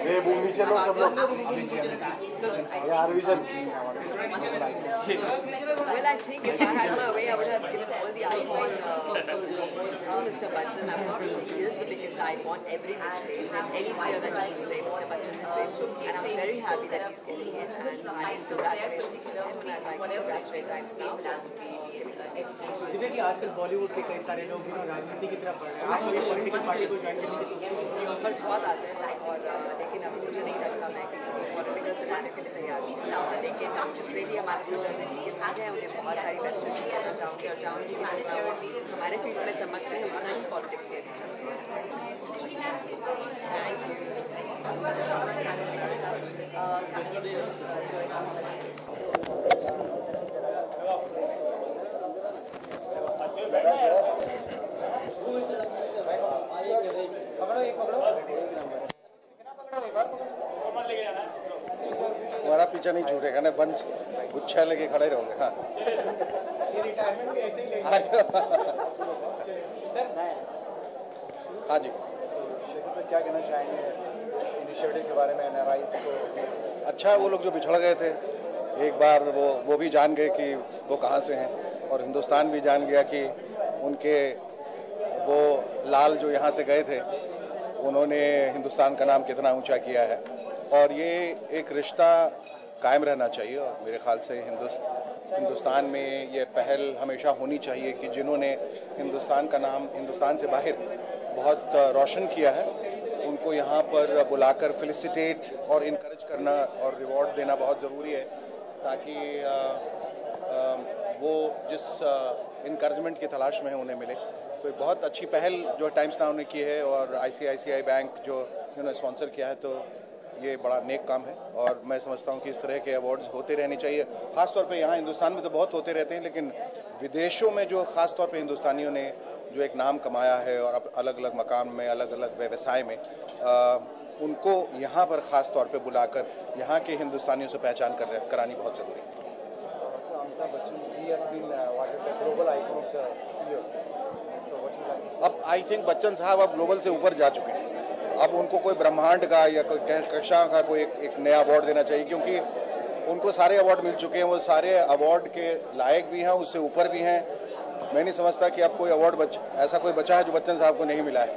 ये भूमि चलो सब लोग यार vision Well, I think if I had my way, I would have given all the icon points to Mr. Bachchan. He is the biggest icon every which way. In any sphere that you can say, Mr. Bachchan is there. And I'm very happy that he's getting it. And highest congratulations to him. And I'd like to congratulate Times Now. Divya ji, आजकल Bollywood के कई सारे लोग राजनीति की तरफ बढ़ रहे हैं, आप कोई पॉलिटिकल पार्टी को ज्वाइन करने की सोचते हैं? ऑफर्स बहुत आते हैं और लेकिन अब मुझे नहीं लगता मैं किसी को पॉलिटिकल से जाने के लिए तैयार हूँ। लेकिन जितने भी हमारे फिल्म हैं उन्हें बहुत सारी बेस्ट विशेस करना चाहूँगी और चाहूँगी कि जितना वो हमारे फील्ड में चमकते हैं उतना ही पॉलिटिक्स के लिए चमकते हमारा पीछा नहीं छूटेगा ना, बंच गुच्छा लेके खड़े रहोगे। हाँ रिटायरमेंट ऐसे ही लेंगे सर। हाँ जी, शेखर सर क्या कहना चाहेंगे इनिशिएटिव के बारे में एनआरआईज को? अच्छा, वो लोग जो बिछड़ गए थे एक बार वो भी जान गए कि वो कहाँ से हैं, और हिंदुस्तान भी जान गया कि उनके वो लाल जो यहाँ से गए थे उन्होंने हिंदुस्तान का नाम कितना ऊंचा किया है। और ये एक रिश्ता कायम रहना चाहिए और मेरे ख्याल से हिंदुस्तान में ये पहल हमेशा होनी चाहिए कि जिन्होंने हिंदुस्तान का नाम हिंदुस्तान से बाहर बहुत रोशन किया है उनको यहाँ पर बुलाकर फेलिसिटेट और इनकरेज करना और रिवॉर्ड देना बहुत ज़रूरी है, ताकि वो जिस इनकरेजमेंट की तलाश में है उन्हें मिले। तो एक बहुत अच्छी पहल जो टाइम्स नाउ ने की है और ICICI बैंक जो इन्होंने स्पॉन्सर किया है, तो ये बड़ा नेक काम है और मैं समझता हूँ कि इस तरह के अवार्ड्स होते रहने चाहिए। ख़ास तौर पे यहाँ हिंदुस्तान में तो बहुत होते रहते हैं, लेकिन विदेशों में जो ख़ास तौर पे हिंदुस्तानियों ने जो एक नाम कमाया है और अलग अलग मकाम में अलग अलग व्यवसाय में उनको यहाँ पर ख़ास तौर पे बुलाकर यहाँ के हिंदुस्तानियों से पहचान करानी बहुत ज़रूरी है। अब आई थिंक बच्चन साहब अब ग्लोबल से ऊपर जा चुके हैं। अब उनको कोई ब्रह्मांड का या कोई कक्षा का कोई एक नया अवार्ड देना चाहिए, क्योंकि उनको सारे अवार्ड मिल चुके हैं। वो सारे अवार्ड के लायक भी हैं, उससे ऊपर भी हैं। मैं नहीं समझता कि अब कोई अवार्ड ऐसा कोई बचा है जो बच्चन साहब को नहीं मिला है।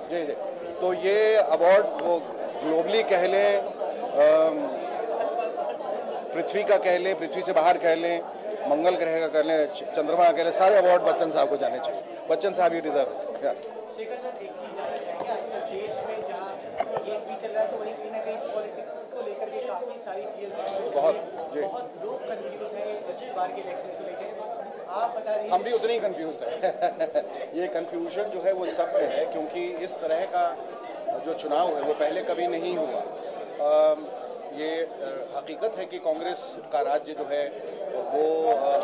जी जी, तो ये अवार्ड वो ग्लोबली कह लें, पृथ्वी का कह लें, पृथ्वी से बाहर कह लें, मंगल ग्रह का कह लें, चंद्रमा का कह लें, सारे अवार्ड बच्चन साहब को जाने चाहिए। बच्चन साहब ही डिजर्व। शेखर सर, एक चीज है कि आजकल देश में जहाँ केस भी चल रहा है तो वहीं कहीं ना कहीं पॉलिटिक्स को लेकर के काफी सारी चीजें बहुत लोग कंफ्यूज हैं इस बार के इलेक्शन को लेकर। आप बता दीजिए। हम भी उतने ही कंफ्यूज हैं। ये कंफ्यूजन जो है वो सब में है, क्योंकि इस तरह का जो चुनाव है वो पहले कभी नहीं हुआ। ये हकीकत है कि कांग्रेस का राज्य जो है वो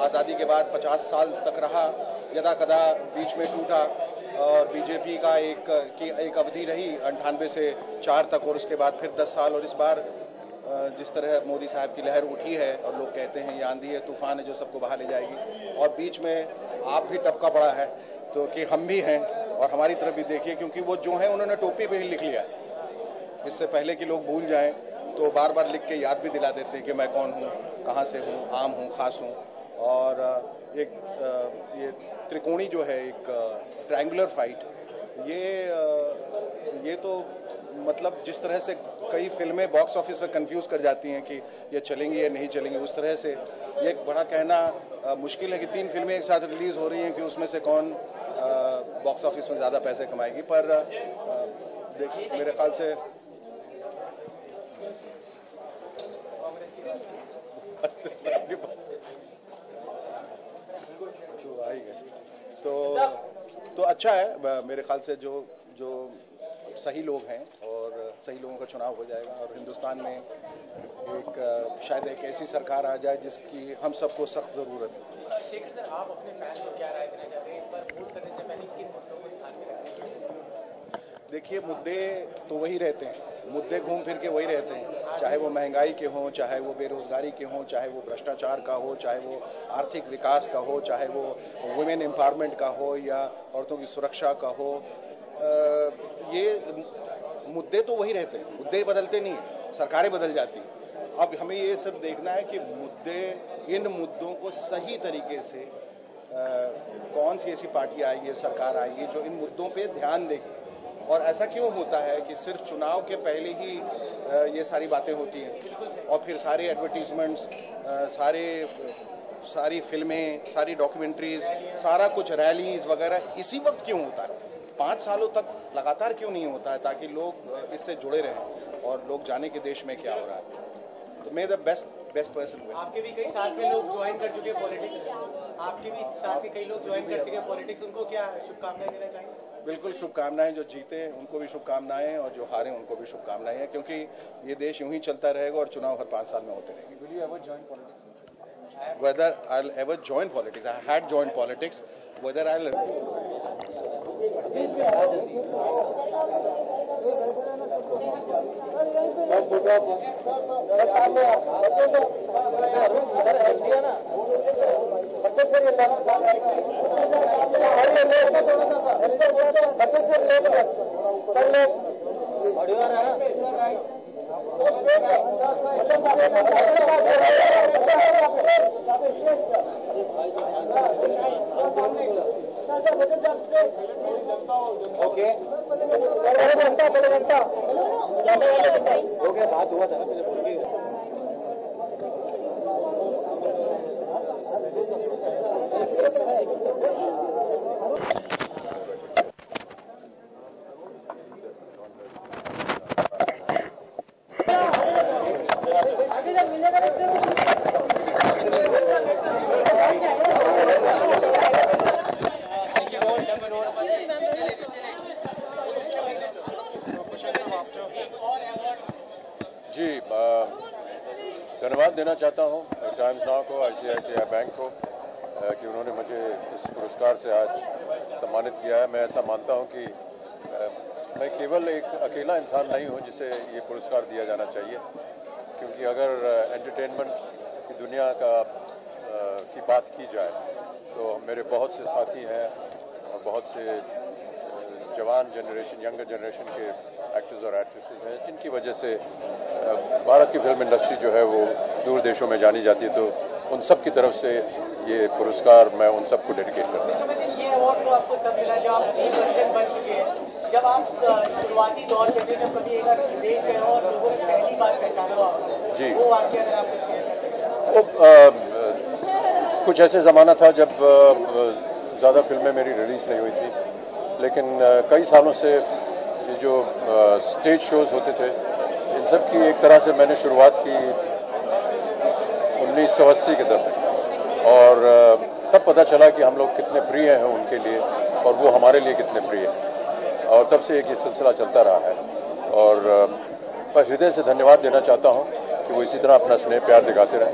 आज़ादी के बाद 50 साल तक रहा, यदा कदा बीच में टूटा, और बीजेपी का एक अवधि रही 98 से 4 तक, और उसके बाद फिर 10 साल। और इस बार जिस तरह मोदी साहब की लहर उठी है और लोग कहते हैं ये आंधी है, तूफान है जो सबको बहा ले जाएगी, और बीच में आप भी टपका पड़ा है, तो कि हम भी हैं और हमारी तरफ भी देखिए, क्योंकि वो जो है उन्होंने टोपी पे ही लिख लिया। इससे पहले कि लोग भूल जाएं तो बार बार लिख के याद भी दिला देते हैं कि मैं कौन हूँ, कहाँ से हूँ, आम हूँ, खास हूँ। और एक ये त्रिकोणी जो है, एक ट्रायंगुलर फाइट, ये तो मतलब जिस तरह से कई फिल्में बॉक्स ऑफिस में कंफ्यूज कर जाती हैं कि ये चलेंगी या नहीं चलेंगी, उस तरह से ये एक बड़ा कहना मुश्किल है कि 3 फिल्में एक साथ रिलीज हो रही हैं कि उसमें से कौन बॉक्स ऑफिस में ज़्यादा पैसे कमाएगी। पर मेरे ख्याल से तो अच्छा है। मेरे ख्याल से जो सही लोग हैं और सही लोगों का चुनाव हो जाएगा और हिंदुस्तान में शायद एक ऐसी सरकार आ जाए जिसकी हम सबको सख्त ज़रूरत है। शेखर सर, आप अपने फैंस को क्या राय देना चाहते हैं इस बार वोट करने से पहले किन मुद्दों को ध्यान में रखते हैं? देखिए, मुद्दे तो वही रहते हैं, मुद्दे घूम फिर के वही रहते हैं, चाहे वो महंगाई के हों, चाहे वो बेरोजगारी के हों, चाहे वो भ्रष्टाचार का हो, चाहे वो आर्थिक विकास का हो, चाहे वो वुमेन एम्पावरमेंट का हो या औरतों की सुरक्षा का हो। ये मुद्दे तो वही रहते हैं, मुद्दे बदलते नहीं हैं, सरकारें बदल जाती हैं। अब हमें ये सिर्फ देखना है कि इन मुद्दों को सही तरीके से कौन सी ऐसी पार्टी आएगी, सरकार आएगी जो इन मुद्दों पे ध्यान देगी। और ऐसा क्यों होता है कि सिर्फ चुनाव के पहले ही ये सारी बातें होती हैं और फिर सारे एडवर्टीजमेंट्स, सारी फिल्में, सारी डॉक्यूमेंट्रीज, सारा कुछ रैलीज वगैरह इसी वक्त क्यों होता है? 5 सालों तक लगातार क्यों नहीं होता है, ताकि लोग इससे जुड़े रहें और लोग जाने के देश में क्या हो रहा है। तो मे द बेस्ट पर्सन विन। आपके भी कई साथ के लोग ज्वाइन कर चुके हैं पॉलिटिक्स, आपके भी साथ के कई लोग ज्वाइन कर चुके हैं पॉलिटिक्स, उनको क्या शुभकामनाएं देना चाहेंगे? बिल्कुल शुभकामनाएं, जो जीते उनको भी शुभकामनाएं और जो हारे उनको भी शुभकामनाएं हैं, क्योंकि ये देश यूं ही चलता रहेगा और चुनाव हर 5 साल में होते रहेंगे। Will you ever join politics? Whether I'll ever join politics, I had joined politics. Whether I'll Okay. Okay, बात हुआ था ना पहले बोल के। जी, धन्यवाद देना चाहता हूँ टाइम्स नाउ को, ICICI बैंक को कि उन्होंने मुझे इस पुरस्कार से आज सम्मानित किया है। मैं ऐसा मानता हूँ कि मैं केवल एक अकेला इंसान नहीं हूँ जिसे ये पुरस्कार दिया जाना चाहिए, क्योंकि अगर एंटरटेनमेंट की दुनिया की बात की जाए तो मेरे बहुत से साथी हैं और बहुत से जवान जनरेशन, यंगर जनरेशन के एक्टर्स और एक्ट्रेसेस हैं जिनकी वजह से भारत की फिल्म इंडस्ट्री जो है वो दूर देशों में जानी जाती है। तो उन सब की तरफ से ये पुरस्कार मैं उन सबको डेडिकेट करता हूँ। ये अवार्ड तो आपको तब मिला जब आप वर्जन बन चुके हैं, जब आप शुरुआती दौर पे थे, जब कभी एक बार विदेश गए हो और लोगों ने पहली बार पहचाना हो जी, वो वाकया अगर आपको शेयर कर सकते। कुछ ऐसे ज़माना था जब ज़्यादा फिल्में मेरी रिलीज़ नहीं हुई थी, लेकिन कई सालों से ये जो स्टेज शोज़ होते थे इन सब की एक तरह से मैंने शुरुआत की 1980 के दशक, और तब पता चला कि हम लोग कितने प्रिय हैं उनके लिए और वो हमारे लिए कितने प्रिय हैं, और तब से एक ये सिलसिला चलता रहा है। और मैं हृदय से धन्यवाद देना चाहता हूँ कि वो इसी तरह अपना स्नेह प्यार दिखाते रहें।